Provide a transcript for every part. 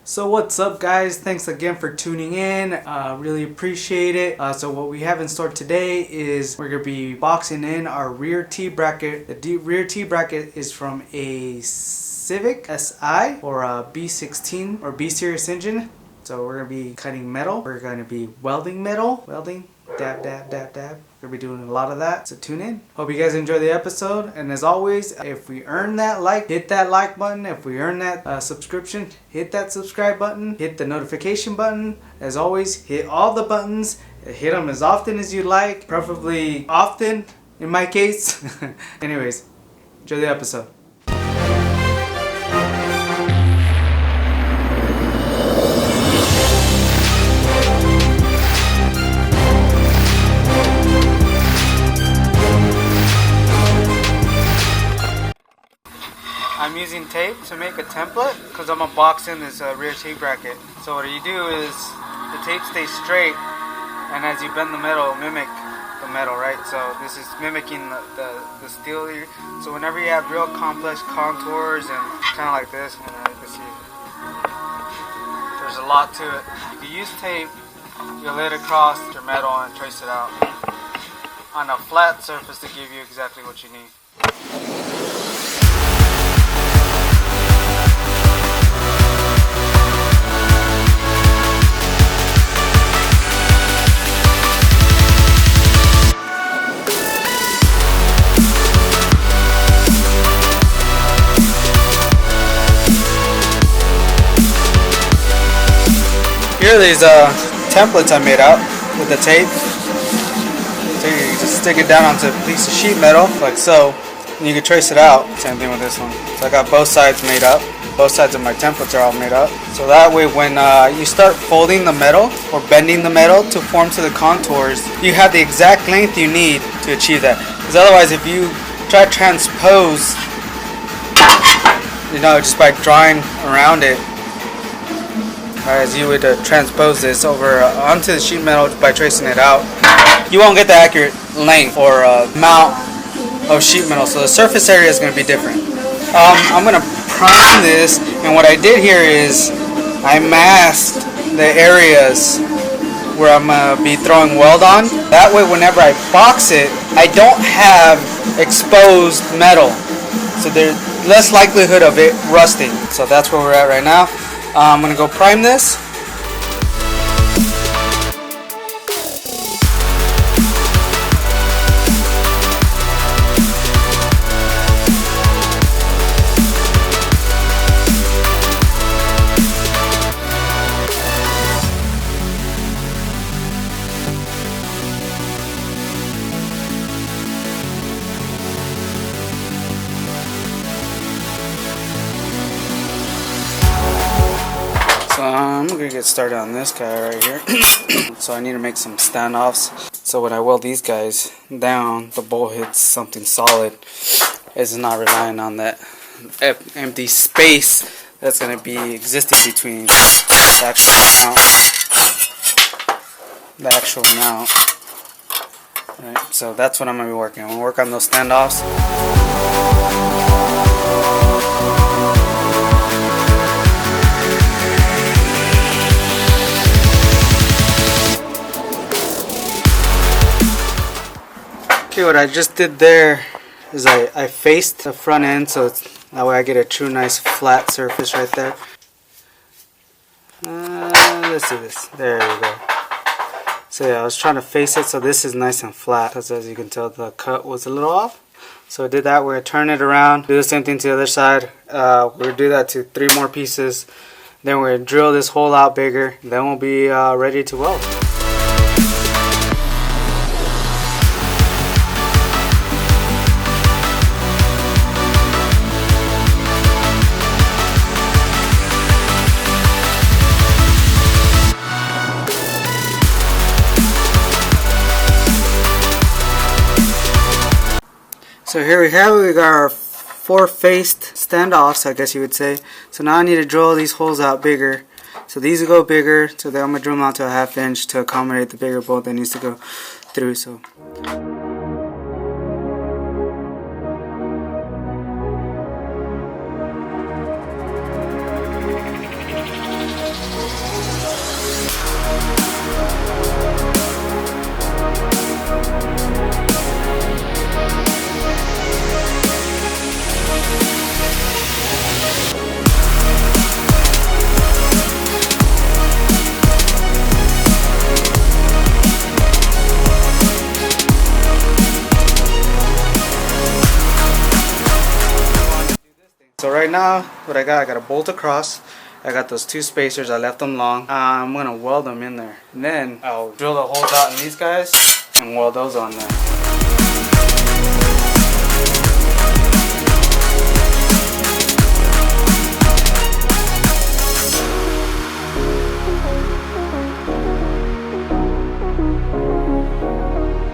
So what's up guys, thanks again for tuning in, really appreciate it. So what we have in store today is we're going to be boxing in our rear T-bracket. The rear T-bracket is from a Civic Si or a B16 or B series engine. So we're going to be cutting metal, we're going to be welding metal, dab dab dab dab. We're going to be doing a lot of that, so tune in. Hope you guys enjoy the episode, and as always, if we earn that like, hit that like button. If we earn that subscription, hit that subscribe button, hit the notification button. As always, hit all the buttons, hit them as often as you like, preferably often in my case. Anyways, enjoy the episode. I'm using tape to make a template because I'm gonna box in this rear T-bracket. So what you do is the tape stays straight, and as you bend the metal, mimic the metal, right? So this is mimicking the steel here. So whenever you have real complex contours and kind of like this, you can see there's a lot to it. You can use tape, you lay it across your metal and trace it out on a flat surface to give you exactly what you need. Here are these templates I made out with the tape. So you just stick it down onto a piece of sheet metal, like so, and you can trace it out. Same thing with this one. So I got both sides made up. Both sides of my templates are all made up. So that way when you start folding the metal or bending the metal to form to the contours, you have the exact length you need to achieve that. Because otherwise if you try to transpose, just by drawing around it, as you would transpose this over onto the sheet metal by tracing it out, you won't get the accurate length or amount of sheet metal, so the surface area is going to be different. I'm going to prime this, and what I did here is I masked the areas where I'm going to be throwing weld on. That way whenever I box it, I don't have exposed metal, so there's less likelihood of it rusting. So that's where we're at right now. I'm going to go prime this. I'm going to get started on this guy right here. So I need to make some standoffs. So when I weld these guys down, the bolt hits something solid. It's not relying on that empty space that's going to be existing between the actual mount. Right, so that's what I'm going to be working on. I'm going to work on those standoffs. Okay, what I just did there is I faced the front end, so that way I get a true nice flat surface right there. Let's do this. There we go. So yeah, I was trying to face it so this is nice and flat, because as you can tell the cut was a little off. So I did that. We're going to turn it around, do the same thing to the other side. We're going to do that to 3 more pieces. Then we're going to drill this hole out bigger. Then we'll be ready to weld. So here we have it, we got our 4 faced standoffs, I guess you would say. So now I need to drill these holes out bigger. So these will go bigger, so then I'm going to drill them out to a 1/2 inch to accommodate the bigger bolt that needs to go through. So right now what I got a bolt across. I got those 2 spacers, I left them long. I'm gonna weld them in there. And then I'll drill the holes out in these guys and weld those on there.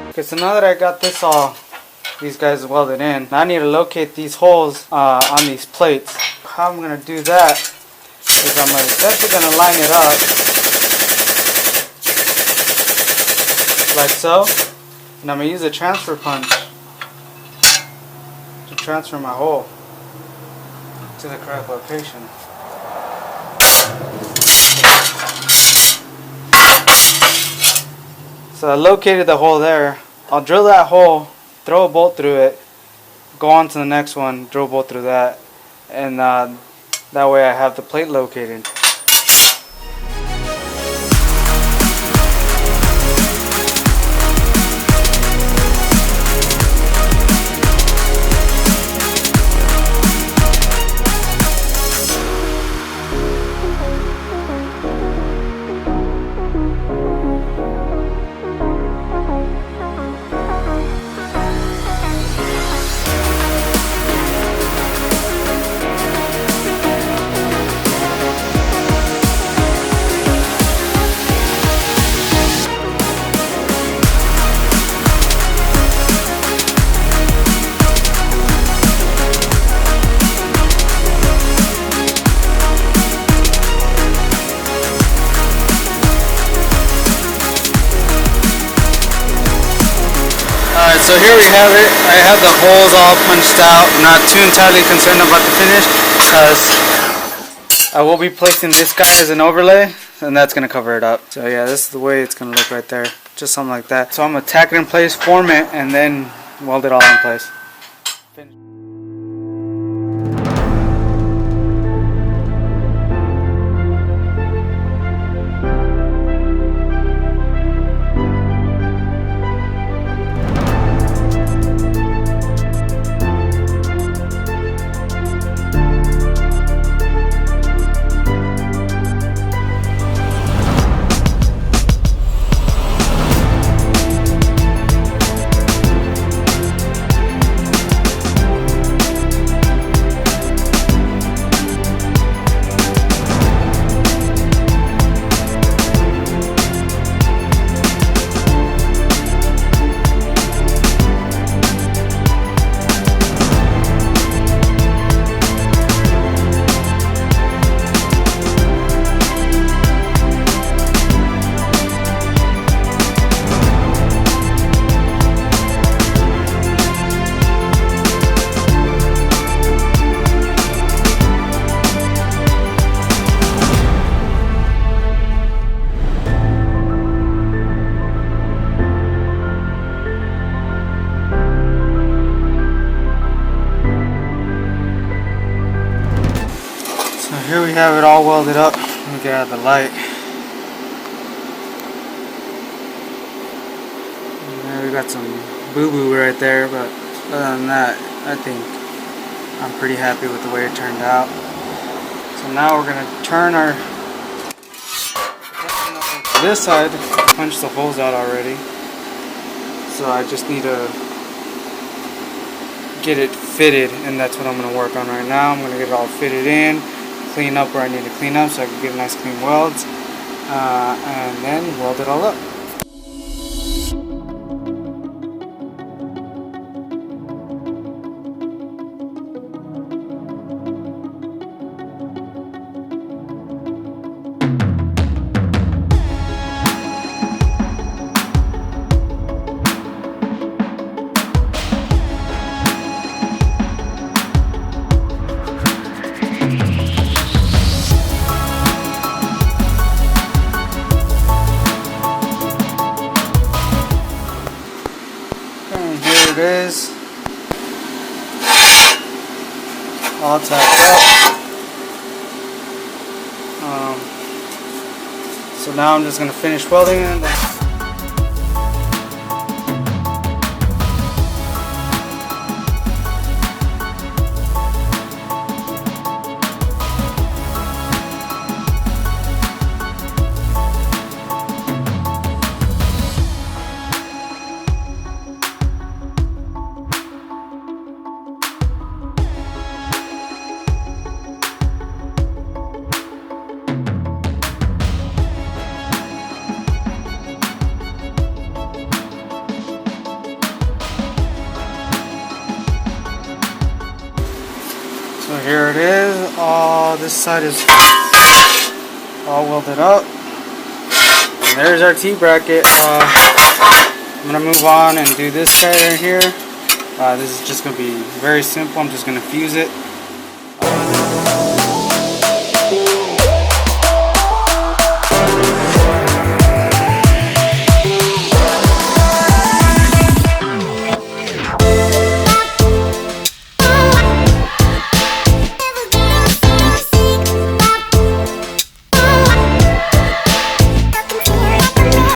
Okay, so now that I got these guys welded in, I need to locate these holes on these plates. How I'm gonna do that is I'm essentially gonna line it up like so, and I'm gonna use a transfer punch to transfer my hole to the correct location. So I located the hole there. I'll drill that hole, throw a bolt through it, go on to the next one, drill a bolt through that, and that way I have the plate located. Alright, so here we have it. I have the holes all punched out. I'm not too entirely concerned about the finish because I will be placing this guy as an overlay and that's going to cover it up. So yeah, this is the way it's going to look right there. Just something like that. So I'm going to tack it in place, form it, and then weld it all in place. Finish. Here we have it all welded up. Let me get out of the light. Yeah, we got some boo-boo right there, but other than that, I think I'm pretty happy with the way it turned out. So now we're gonna turn our this side. Punch the holes out already. So I just need to get it fitted, and that's what I'm gonna work on right now. I'm gonna get it all fitted in. Clean up where I need to clean up so I can get nice clean welds, and then weld it all up. It is all tacked up. So now I'm just going to finish welding it. this side is all welded up. And there's our T-bracket. I'm going to move on and do this side right here. This is just going to be very simple. I'm just going to fuse it.